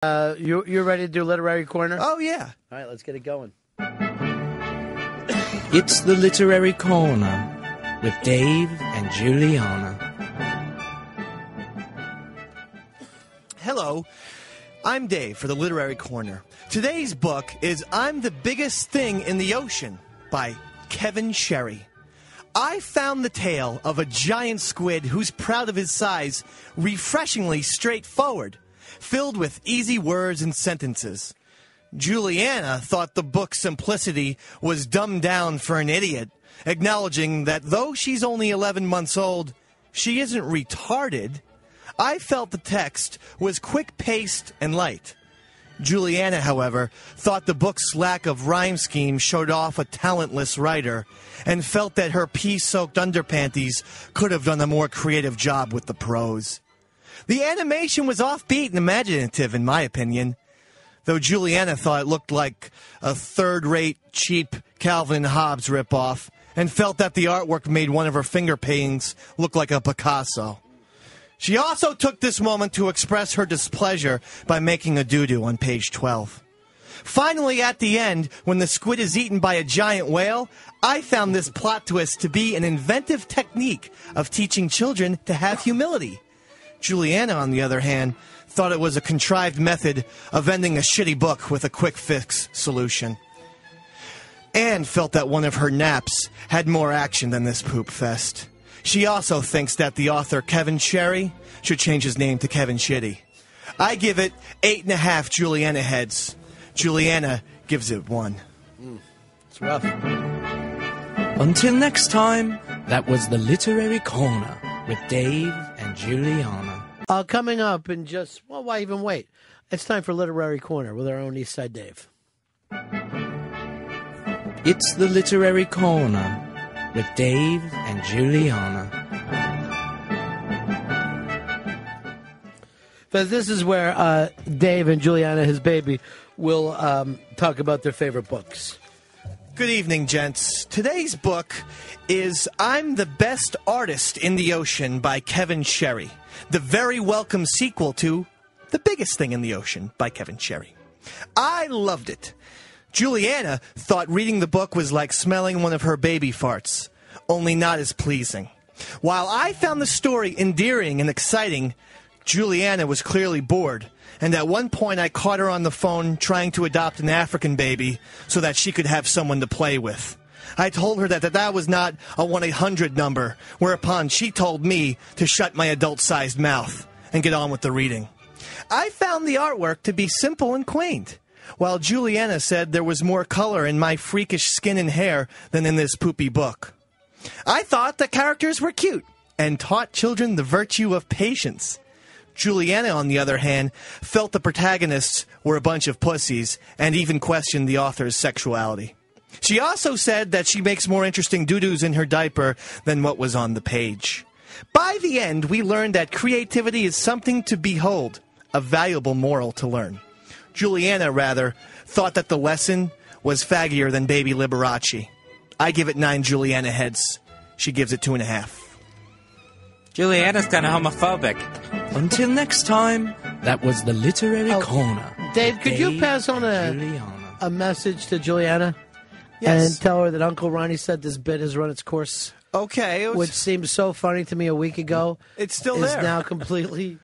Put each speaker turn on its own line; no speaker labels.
You're ready to do Literary Corner?
Oh, yeah.
All right, let's get it going.
It's the Literary Corner with Dave and Juliana.
Hello, I'm Dave for the Literary Corner. Today's book is I'm the Biggest Thing in the Ocean by Kevin Sherry. I found the tale of a giant squid who's proud of his size refreshingly straightforward, filled with easy words and sentences. Juliana thought the book's simplicity was dumbed down for an idiot, acknowledging that though she's only 11 months old, she isn't retarded. I felt the text was quick-paced and light. Juliana, however, thought the book's lack of rhyme scheme showed off a talentless writer and felt that her pea-soaked underpanties could have done a more creative job with the prose. The animation was offbeat and imaginative, in my opinion, though Juliana thought it looked like a third-rate, cheap Calvin and Hobbes ripoff and felt that the artwork made one of her finger paintings look like a Picasso. She also took this moment to express her displeasure by making a doo-doo on page 12. Finally, at the end, when the squid is eaten by a giant whale, I found this plot twist to be an inventive technique of teaching children to have humility. Juliana, on the other hand, thought it was a contrived method of ending a shitty book with a quick-fix solution. Anne felt that one of her naps had more action than this poop fest. She also thinks that the author, Kevin Sherry, should change his name to Kevin Shitty. I give it 8.5 Juliana heads. Juliana gives it 1.
It's rough.
Until next time, that was the Literary Corner with Dave and Juliana.
Coming up in just, well, why even wait? It's time for Literary Corner with our own East Side Dave.
It's the Literary Corner with Dave and Juliana.
But this is where Dave and Juliana, his baby, will talk about their favorite books.
Good evening, gents. Today's book is I'm the Best Artist in the Ocean by Kevin Sherry, the very welcome sequel to The Biggest Thing in the Ocean by Kevin Sherry. I loved it. Juliana thought reading the book was like smelling one of her baby farts, only not as pleasing. While I found the story endearing and exciting, Juliana was clearly bored, and at one point I caught her on the phone trying to adopt an African baby so that she could have someone to play with. I told her that was not a 1-800 number, whereupon she told me to shut my adult-sized mouth and get on with the reading. I found the artwork to be simple and quaint, while Juliana said there was more color in my freakish skin and hair than in this poopy book. I thought the characters were cute and taught children the virtue of patience. Juliana, on the other hand, felt the protagonists were a bunch of pussies and even questioned the author's sexuality. She also said that she makes more interesting doo-doos in her diaper than what was on the page. By the end, we learned that creativity is something to behold, a valuable moral to learn. Juliana, rather, thought that the lesson was faggier than Baby Liberace. I give it 9 Juliana heads. She gives it 2.5.
Juliana's kind of homophobic.
Until next time, that was the Literary Corner.
Dave, could you pass on a message to Juliana? Yes. And tell her that Uncle Ronnie said this bit has run its course.
Okay.
Which seemed so funny to me a week ago.
It's still there.
Is now completely